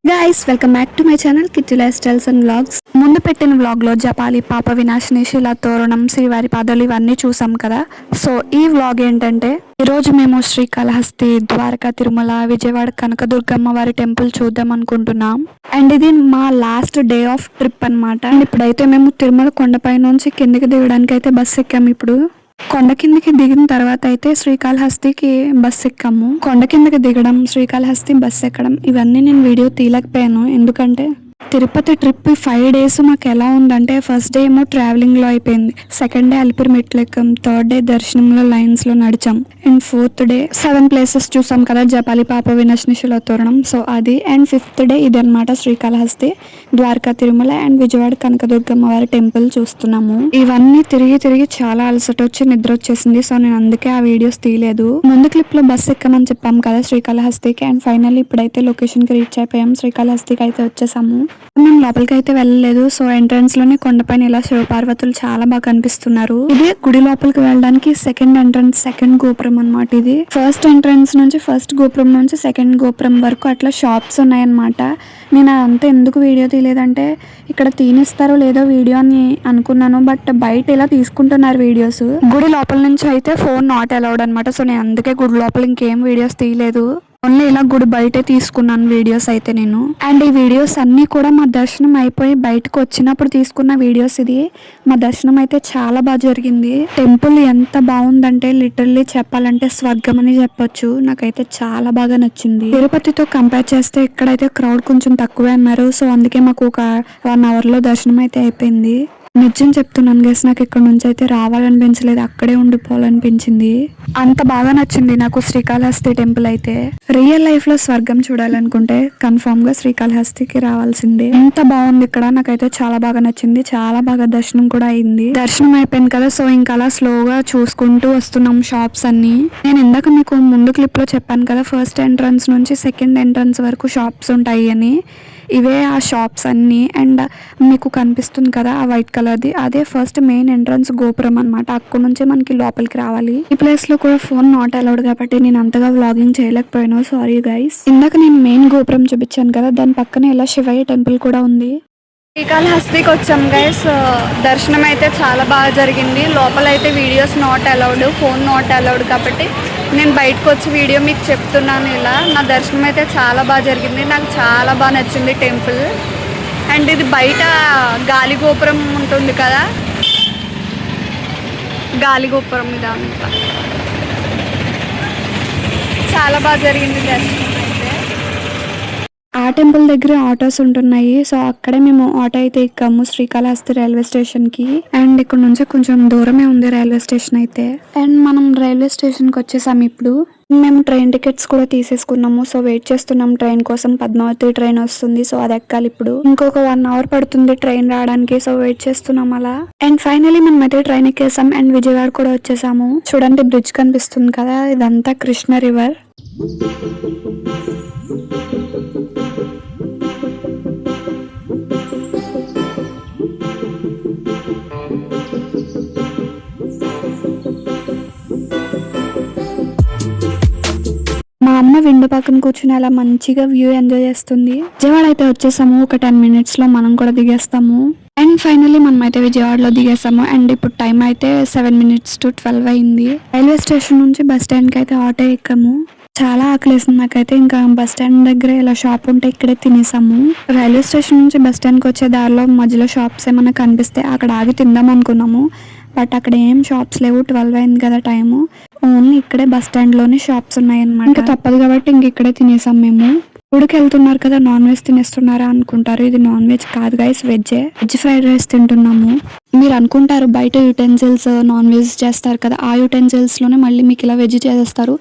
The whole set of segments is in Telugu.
Guys welcome back to my channel Kitty Life Styles and vlogs. ముందు పెట్టిన వ్లాగ్ లో జపాలి, పాప వినాశిని, శిలా తోరణం, శ్రీవారి పాదాలు ఇవన్నీ చూసాం కదా. సో ఈ వ్లాగ్ ఏంటంటే ఈ రోజు మేము శ్రీకాళహస్తి, ద్వారకా, తిరుమల, విజయవాడ కనకదుర్గమ్మ వారి టెంపుల్ చూద్దాం అనుకుంటున్నాం. అండ్ ఇది మా లాస్ట్ డే ఆఫ్ ట్రిప్ అన్నమాట. అండ్ ఇప్పుడైతే మేము తిరుమల కొండపై నుంచి కిందికి దిగడానికి అయితే బస్ ఎక్కాము. ఇప్పుడు కొండ కిందకి దిగిన తర్వాత అయితే శ్రీకాళహస్తికి బస్ ఎక్కాము. కొండ కిందకి దిగడం, శ్రీకాళహస్తి బస్ ఎక్కడం ఇవన్నీ నేను వీడియో తీయలేకపోయాను. ఎందుకంటే తిరుపతి ట్రిప్ 5 days మాకు ఎలా ఉందంటే, ఫస్ట్ డే ఏమో ట్రావెలింగ్ లో అయిపోయింది, సెకండ్ డే అలిపిరి మెట్లు ఎక్కాం, థర్డ్ డే దర్శనంలో లైన్స్ లో నడిచాం, అండ్ ఫోర్త్ డే 7 places చూసాం కదా, జపాలి, పాప వినాశిని, శిలా తోరణం. సో అది అండ్ ఫిఫ్త్ డే ఇది అనమాట, శ్రీకాళహస్తి, ద్వారకా, తిరుమల అండ్ విజయవాడ కనకదుర్గమ్మ వారి టెంపుల్ చూస్తున్నాము. ఇవన్నీ తిరిగి తిరిగి చాలా అలసట వచ్చి నిద్ర వచ్చేసింది. సో నేను అందుకే ఆ వీడియోస్ తీయలేదు. ముందు క్లిప్ లో బస్ ఎక్కామని చెప్పాం కదా శ్రీకాళహస్తికి. అండ్ ఫైనల్లీ ఇప్పుడైతే లొకేషన్ కి రీచ్ అయిపోయాం. శ్రీకాళహస్తికి అయితే వచ్చేసాము. మేము లోపలికి అయితే వెళ్ళలేదు. సో ఎంట్రన్స్ లోనే కొండపైన ఇలా శివపార్వతులు చాలా బాగా కనిపిస్తున్నారు. ఇది గుడి లోపలికి వెళ్ళడానికి సెకండ్ ఎంట్రన్స్, సెకండ్ గోపురం అన్నమాట. ఇది ఫస్ట్ ఎంట్రన్స్ నుంచి, ఫస్ట్ గోపురం నుంచి సెకండ్ గోపురం వరకు అట్లా షాప్స్ ఉన్నాయన్నమాట. నేను అదంతా ఎందుకు వీడియో తీయలేదంటే ఇక్కడ తీనిస్తారో లేదో వీడియో అని అనుకున్నాను. బట్ బయట ఇలా తీసుకుంటున్నారు వీడియోస్. గుడి లోపల నుంచి అయితే ఫోన్ నాట్ అలౌడ్ అనమాట. సో నేను అందుకే గుడి లోపల ఇంకేం వీడియోస్ తీయలేదు. ఓన్లీ ఇలా గుడి బయటే తీసుకున్నాను వీడియోస్ అయితే నేను. అండ్ ఈ వీడియోస్ అన్నీ కూడా మా దర్శనం అయిపోయి బయటకు వచ్చినప్పుడు తీసుకున్న వీడియోస్. ఇది మా దర్శనం అయితే చాలా బాగా జరిగింది. టెంపుల్ ఎంత బాగుందంటే లిటరల్లీ చెప్పాలంటే స్వర్గం అని చెప్పొచ్చు. నాకైతే చాలా బాగా నచ్చింది. తిరుపతితో కంపేర్ చేస్తే ఇక్కడైతే క్రౌడ్ కొంచెం తక్కువే అన్నారు. సో అందుకే మాకు ఒక 1 hour లో దర్శనం అయితే అయిపోయింది. నిజం చెప్తున్నాను గైస్, నాకు ఇక్కడ నుంచి అయితే రావాలనిపించలేదు, అక్కడే ఉండిపోవాలనిపించింది. అంత బాగా నచ్చింది నాకు శ్రీకాళహస్తి టెంపుల్ అయితే. రియల్ లైఫ్ లో స్వర్గం చూడాలనుకుంటే కన్ఫర్మ్ గా శ్రీకాళహస్తికి రావాల్సిందే. ఎంత బాగుంది ఇక్కడ, నాకైతే చాలా బాగా నచ్చింది. చాలా బాగా దర్శనం కూడా అయింది. దర్శనం అయిపోయింది కదా, సో ఇంకా అలా స్లోగా చూసుకుంటూ వస్తున్నాం షాప్స్ అన్ని. నేను ఇందాక మీకు ముందు క్లిప్ లో చెప్పాను కదా, ఫస్ట్ ఎంట్రన్స్ నుంచి సెకండ్ ఎంట్రన్స్ వరకు షాప్స్ ఉంటాయి అని. ఇవే ఆ షాప్స్ అన్ని. అండ్ మీకు కనిపిస్తుంది కదా ఆ వైట్ కలర్ది, అదే ఫస్ట్ మెయిన్ ఎంట్రన్స్ గోపురం అనమాట. అక్కడ నుంచే మనకి లోపలికి రావాలి. ఈ ప్లేస్ లో కూడా ఫోన్ నాట్ అలౌడ్ కాబట్టి నేను అంతగా వ్లాగింగ్ చేయలేకపోయాను, సారీ గైస్. ఇందాక నేను మెయిన్ గోపురం చూపించాను కదా, దాని పక్కనే ఇలా శివయ్య టెంపుల్ కూడా ఉంది. శ్రీకాళహస్తికి వచ్చాం గైస్. దర్శనం అయితే చాలా బాగా జరిగింది. లోపల అయితే videos not allowed, phone not allowed కాబట్టి నేను బయటకు వచ్చి వీడియో మీకు చెప్తున్నాను. ఇలా నా దర్శనం అయితే చాలా బాగా జరిగింది. నాకు చాలా బాగా నచ్చింది టెంపుల్. అండ్ ఇది బయట గాలి గోపురం ఉంటుంది కదా, గాలి గోపురం ఇదంతా చాలా బాగా జరిగింది దర్శనం అయితే. ఆ టెంపుల్ దగ్గర ఆటోస్ ఉంటున్నాయి. సో అక్కడే మేము ఆటో అయితే ఎక్కాము శ్రీకాళహస్తి రైల్వే స్టేషన్ కి. అండ్ ఇక్కడ నుంచి కొంచెం దూరమే ఉంది రైల్వే స్టేషన్ అయితే. అండ్ మనం రైల్వే స్టేషన్ కి వచ్చేసాము. ఇప్పుడు మేము ట్రైన్ టికెట్స్ కూడా తీసేసుకున్నాము. సో వెయిట్ చేస్తున్నాం ట్రైన్ కోసం. పద్మావతి ట్రైన్ వస్తుంది, సో అది ఎక్కాలి. ఇప్పుడు ఇంకొక 1 hour పడుతుంది ట్రైన్ రావడానికి. సో వెయిట్ చేస్తున్నాం అలా. అండ్ ఫైనలీ మనం అయితే ట్రైన్ ఎక్కేసాం. అండ్ విజయవాడ కూడా వచ్చేసాము. చూడండి బ్రిడ్జ్ కనిపిస్తుంది కదా, ఇదంతా కృష్ణ రివర్. మా అమ్మ విండో పక్కన కూర్చుని అలా మంచిగా వ్యూ ఎంజాయ్ చేస్తుంది. విజయవాడ అయితే వచ్చేసాము. ఒక 10 minutes లో మనం కూడా దిగేస్తాము. అండ్ ఫైనల్లీ మనం అయితే విజయవాడలో దిగేసాము. అండ్ ఇప్పుడు టైం అయితే 7 minutes to 12 అయింది. రైల్వే స్టేషన్ నుంచి బస్ స్టాండ్ కి అయితే ఆటో ఎక్కాము. చాలా ఆకలేసింది నాకైతే. ఇంకా బస్ స్టాండ్ దగ్గర ఇలా షాప్ ఉంటే ఇక్కడే తినేసాము. రైల్వే స్టేషన్ నుంచి బస్ స్టాండ్ కి వచ్చే దారిలో మధ్యలో షాప్స్ ఏమైనా కనిపిస్తే అక్కడ ఆగి తిందాం అనుకున్నాము. బట్ అక్కడ ఏం షాప్స్ లేవు, 12 అయింది కదా టైము. ఓన్లీ ఇక్కడే బస్ స్టాండ్ లోనే షాప్స్ ఉన్నాయి అన్నమాట. ఇంకా తప్పదు కాబట్టి ఇంక ఇక్కడే తినేసాం మేము. గుడికి వెళ్తున్నారు కదా, నాన్ వెజ్ తినేస్తున్నారా అనుకుంటారు. ఇది నాన్ వెజ్ కాదు గైస్, వెజ్జే. వెజ్ ఫ్రైడ్ రైస్ తింటున్నాము. మీరు అనుకుంటారు బయట యూటెన్సిల్స్ నాన్ వెజ్ చేస్తారు కదా, ఆ యూటెన్సిల్స్ లోనే మళ్ళీ మీకు ఇలా వెజ్ చేసేస్తారు,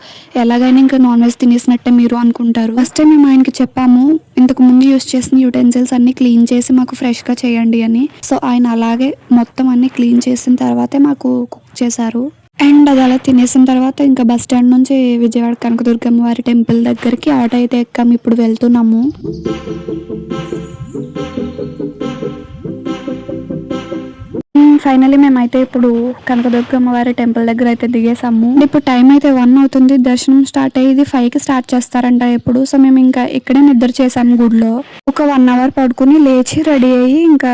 ఎలాగైనా ఇంకా నాన్ వెజ్ తినేసినట్టే మీరు అనుకుంటారు. ఫస్ట్ టైం మేము ఆయనకి చెప్పాము ఇంతకు ముందు యూస్ చేసిన యూటెన్సిల్స్ అన్ని క్లీన్ చేసి మాకు ఫ్రెష్ గా చేయండి అని. సో ఆయన అలాగే మొత్తం అన్ని క్లీన్ చేసిన తర్వాతే మాకు కుక్ చేశారు. అండ్ అది అలా తినేసిన తర్వాత ఇంకా బస్ స్టాండ్ నుంచి విజయవాడ కనకదుర్గమ్మ వారి టెంపుల్ దగ్గరికి ఆటో అయితే ఎక్కాము. ఇప్పుడు వెళ్తున్నాము. ఫైనలీ మేమైతే ఇప్పుడు కనకదుర్గమ్మ వారి టెంపుల్ దగ్గర అయితే దిగేసాము. ఇప్పుడు టైం అయితే 1 అవుతుంది. దర్శనం స్టార్ట్ అయ్యేది 5కి స్టార్ట్ చేస్తారంట ఎప్పుడు. సో మేము ఇంకా ఇక్కడే నిద్ర చేసాము గుడిలో. ఒక 1 అవర్ పడుకుని లేచి రెడీ అయ్యి ఇంకా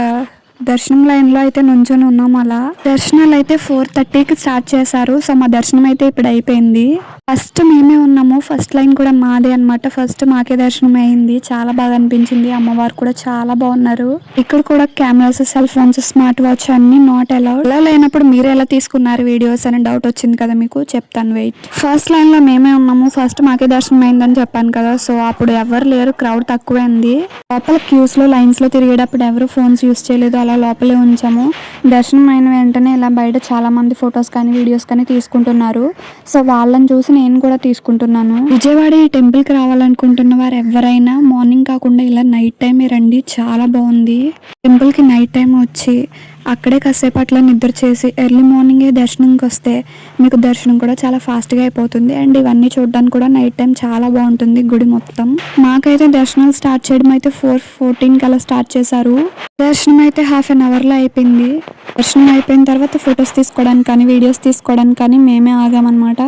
దర్శనం లైన్ లో అయితే నుంచొని ఉన్నాం. అలా దర్శనాలు అయితే 4:30కి స్టార్ట్ చేశారు. సో మా దర్శనం అయితే ఇప్పుడు అయిపోయింది. ఫస్ట్ మేమే ఉన్నాము. ఫస్ట్ లైన్ కూడా మాదే అనమాట. ఫస్ట్ మాకే దర్శనం అయింది. చాలా బాగా అనిపించింది. అమ్మవారు కూడా చాలా బాగున్నారు. ఇక్కడ కూడా cameras, cell phones, smart watch అన్ని నాట్ అలౌడ్. ఇలా లేనప్పుడు మీరు ఎలా తీసుకున్నారు వీడియోస్ అని డౌట్ వచ్చింది కదా మీకు, చెప్తాను వెయిట్. ఫస్ట్ లైన్ లో మేమే ఉన్నాము. ఫస్ట్ మాకే దర్శనం అయిందని చెప్పాను కదా. సో అప్పుడు ఎవరు లేరు, క్రౌడ్ తక్కువే ఉంది. లోపల క్యూస్ లో లైన్స్ లో తిరిగేటప్పుడు ఎవరు ఫోన్స్ యూస్ చేయలేదు. అలా లోపలే ఉంచాము. దర్శనం అయిన వెంటనే ఇలా బయట చాలా మంది ఫొటోస్ కానీ వీడియోస్ కానీ తీసుకుంటున్నారు. సో వాళ్ళని చూసి నేను కూడా తీసుకుంటున్నాను. విజయవాడ ఈ టెంపుల్ కి రావాలనుకుంటున్న వారు ఎవరైనా మార్నింగ్ కాకుండా ఇలా నైట్ టైమే రండి. చాలా బాగుంది. టెంపుల్ కి నైట్ టైం వచ్చి అక్కడే కాసేపు అట్లా నిద్ర చేసి ఎర్లీ మార్నింగే దర్శనంకి వస్తే మీకు దర్శనం కూడా చాలా ఫాస్ట్గా అయిపోతుంది. అండ్ ఇవన్నీ చూడడానికి కూడా నైట్ టైం చాలా బాగుంటుంది గుడి మొత్తం. మాకైతే దర్శనాలు స్టార్ట్ చేయడం అయితే 4:14 అలా స్టార్ట్ చేశారు. దర్శనం అయితే హాఫ్ అన్ అవర్లో అయిపోయింది. దర్శనం అయిపోయిన తర్వాత ఫొటోస్ తీసుకోవడానికి కానీ వీడియోస్ తీసుకోవడానికి కానీ మేమే ఆగామన్నమాట.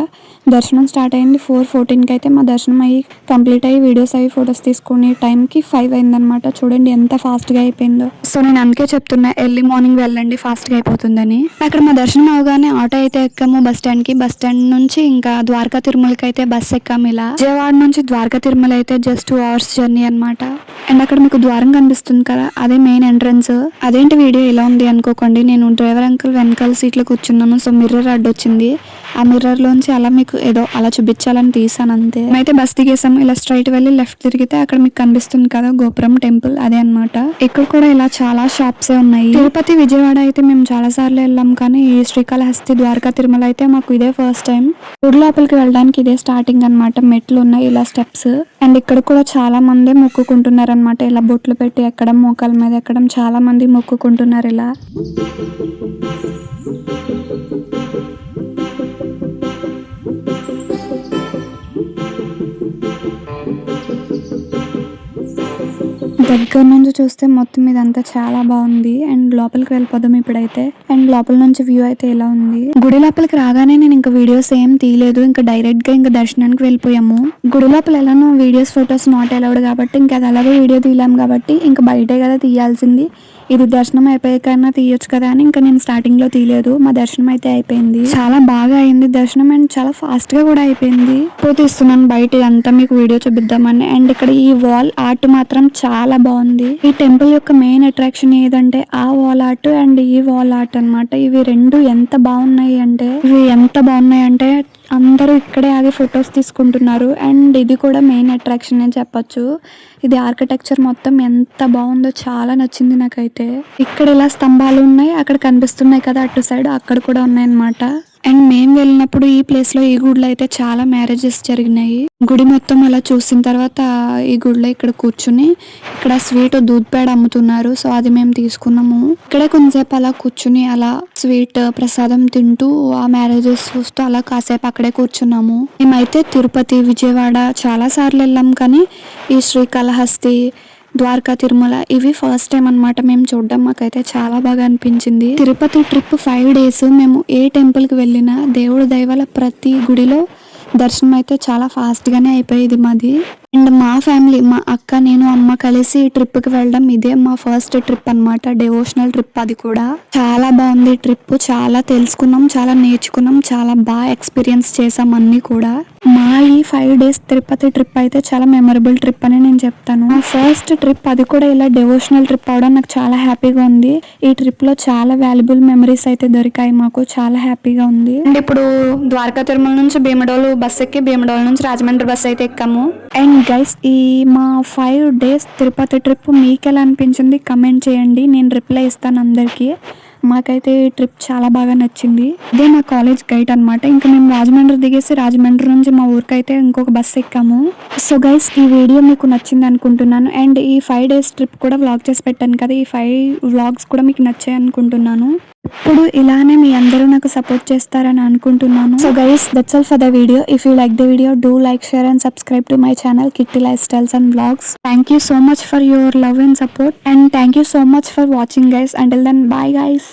దర్శనం స్టార్ట్ అయింది 4:14కి. అయితే మా దర్శనం అయ్యి కంప్లీట్ అయ్యి వీడియోస్ అయ్యి ఫొటోస్ తీసుకునే టైంకి 5 అయిందనమాట. చూడండి ఎంత ఫాస్ట్గా అయిపోయిందో. సో నేను అందుకే చెప్తున్నా ఎర్లీ మార్నింగ్ వెళ్ళండి, ఫాస్ట్గా అయిపోతుందని. అక్కడ మా దర్శనం అవగానే ఆటో అయితే ఎక్కాము బస్ స్టాండ్కి. బస్ స్టాండ్ నుంచి ఇంకా ద్వారకా తిరుమలకి అయితే బస్ ఎక్కాము. ఇలా విజయవాడ నుంచి ద్వారకా తిరుమల అయితే జస్ట్ 2 hours జర్నీ అనమాట. అండ్ అక్కడ మీకు ద్వారం కనిపిస్తుంది కదా, అదే మెయిన్ ఎంట్రన్స్. అదేంటి వీడియో ఇలా ఉంది అనుకోకండి, నేను డ్రైవర్ అంకుల్ వెనకాల సీట్లో కూర్చున్నాను. సో మిర్రర్ అడ్డొచ్చింది. ఆ మిర్రర్ లోంచి అలా మీకు ఏదో అలా చూపించాలని తీసాను అంతే. అయితే బస్ దిగేసాము. ఇలా స్ట్రైట్ వెళ్ళి లెఫ్ట్ తిరిగితే అక్కడ మీకు కనిపిస్తుంది కదా గోపురం టెంపుల్, అదే అనమాట. ఇక్కడ కూడా ఇలా చాలా షాప్స్ ఉన్నాయి. తిరుపతి, విజయవాడ అయితే మేము చాలా సార్లు వెళ్ళాం, కానీ ఈ శ్రీకాళహస్తి, ద్వారకా తిరుమల అయితే మాకు ఇదే ఫస్ట్ టైం. గుడి లోపలికి వెళ్ళడానికి ఇదే స్టార్టింగ్ అనమాట. మెట్లు ఉన్నాయి ఇలా స్టెప్స్. అండ్ ఇక్కడ కూడా చాలా మంది మొక్కుకుంటున్నారు అనమాట. ఇలా బొట్లు పెట్టి ఎక్కడం, మోకాల మీద ఎక్కడం, చాలా మంది మొక్కుకుంటున్నారు ఇలా. దగ్గర నుంచి చూస్తే మొత్తం ఇదంతా చాలా బాగుంది. అండ్ లోపలికి వెళ్ళిపోదాం ఇప్పుడైతే. అండ్ లోపల నుంచి వ్యూ అయితే ఇలా ఉంది. గుడి లోపలికి రాగానే నేను ఇంకా వీడియోస్ ఏం తీయలేదు. ఇంకా డైరెక్ట్ గా ఇంకా దర్శనానికి వెళ్ళిపోయాము. గుడి లోపల ఎలానో వీడియోస్, ఫొటోస్ నాట్ అలౌడ్ కాబట్టి ఇంకా అది అలాగే వీడియో తీయలేం కాబట్టి ఇంకా బయటే కదా తీయాల్సింది. ఇది దర్శనం అయిపోయాకన్నా తీయొచ్చు కదా అని ఇంకా నేను స్టార్టింగ్ లో తీయలేదు. మా దర్శనం అయితే అయిపోయింది. చాలా బాగా అయింది దర్శనం. అండ్ చాలా ఫాస్ట్ గా కూడా అయిపోయింది. తీస్తున్నాను బయట అంతా మీకు వీడియో చూపిద్దామని. అండ్ ఇక్కడ ఈ వాల్ ఆర్ట్ మాత్రం చాలా బాగుంది. ఈ టెంపుల్ యొక్క మెయిన్ అట్రాక్షన్ ఏదంటే ఆ వాల్ ఆర్ట్ అండ్ ఈ వాల్ ఆర్ట్ అనమాట. ఇవి రెండు ఎంత బాగున్నాయి అంటే అందరూ ఇక్కడే ఆగి ఫొటోస్ తీసుకుంటున్నారు. అండ్ ఇది కూడా మెయిన్ అట్రాక్షన్ అని చెప్పొచ్చు. ఇది ఆర్కిటెక్చర్ మొత్తం ఎంత బాగుందో, చాలా నచ్చింది నాకైతే. ఇక్కడ ఇలా స్తంభాలు ఉన్నాయి, అక్కడ కనిపిస్తున్నాయి కదా అటు సైడ్, అక్కడ కూడా ఉన్నాయి అన్నమాట. అండ్ మేము వెళ్ళినప్పుడు ఈ ప్లేస్ లో, ఈ గుడిలో అయితే చాలా మ్యారేజెస్ జరిగినాయి. గుడి మొత్తం అలా చూసిన తర్వాత ఈ గుడిలో ఇక్కడ కూర్చుని ఇక్కడ స్వీట్ దూద్ పేడ అమ్ముతున్నారు. సో అది మేము తీసుకున్నాము. ఇక్కడే కొంతసేపు అలా కూర్చుని అలా స్వీట్ ప్రసాదం తింటూ ఆ మ్యారేజెస్ చూస్తూ అలా కాసేపు అక్కడే కూర్చున్నాము. మేమైతే తిరుపతి, విజయవాడ చాలా సార్లు వెళ్ళాం, కానీ ఈ శ్రీకాళహస్తి, ద్వారకా తిరుమల ఇవి ఫస్ట్ టైం అనమాట మేము చూడడం. మాకైతే చాలా బాగా అనిపించింది. Tirupati trip 5 days. మేము ఏ టెంపుల్ కి వెళ్ళినా దేవుడు దయ వల్ల ప్రతి గుడిలో దర్శనం అయితే చాలా ఫాస్ట్ గానే అయిపోయేది మాది. అండ్ మా ఫ్యామిలీ, మా అక్క, నేను, అమ్మ కలిసి ట్రిప్ కి వెళ్ళడం ఇదే మా ఫస్ట్ ట్రిప్ అనమాట. Devotional trip. అది కూడా చాలా బాగుంది ట్రిప్. చాలా తెలుసుకున్నాం, చాలా నేర్చుకున్నాం, చాలా బాగా ఎక్స్పీరియన్స్ చేసాం అన్ని కూడా. మా ఈ 5 days తిరుపతి ట్రిప్ అయితే చాలా మెమరబుల్ ట్రిప్ అని నేను చెప్తాను. మా ఫస్ట్ ట్రిప్, అది కూడా ఇలా డివోషనల్ ట్రిప్ అవడం నాకు చాలా హ్యాపీగా ఉంది. ఈ ట్రిప్ లో చాలా వాల్యుబుల్ మెమరీస్ అయితే దొరికాయి మాకు. చాలా హ్యాపీగా ఉంది. అండ్ ఇప్పుడు ద్వారకా తిరుమల నుంచి భీమడోలు బస్ ఎక్కి, భీమడోలు నుంచి రాజమండ్రి బస్ అయితే ఎక్కాము. అండ్ గైస్, ఈ మా 5 days తిరుపతి ట్రిప్ మీకు ఎలా అనిపించింది కమెంట్ చేయండి. నేను రిప్లై ఇస్తాను అందరికీ. మాకైతే ఈ ట్రిప్ చాలా బాగా నచ్చింది. ఇదే మా కాలేజ్ గైడ్ అనమాట. ఇంకా మేము రాజమండ్రి దిగేసి రాజమండ్రి నుంచి మా ఊరికైతే ఇంకొక బస్ ఎక్కాము. సో గైస్, ఈ వీడియో మీకు నచ్చింది అనుకుంటున్నాను. అండ్ ఈ 5 days ట్రిప్ కూడా వ్లాగ్ చేసి పెట్టాను కదా, ఈ 5 vlogs కూడా మీకు నచ్చాయి అనుకుంటున్నాను. ఇప్పుడు ఇలానే మీ అందరూ నాకు సపోర్ట్ చేస్తారని అనుకుంటున్నాను. So guys, that's all for the video. If you like the video, do like, share and subscribe to my channel Kitty Life Styles and vlogs. Thank you so much for your love and support, and thank you so much for watching guys. Until then, bye guys.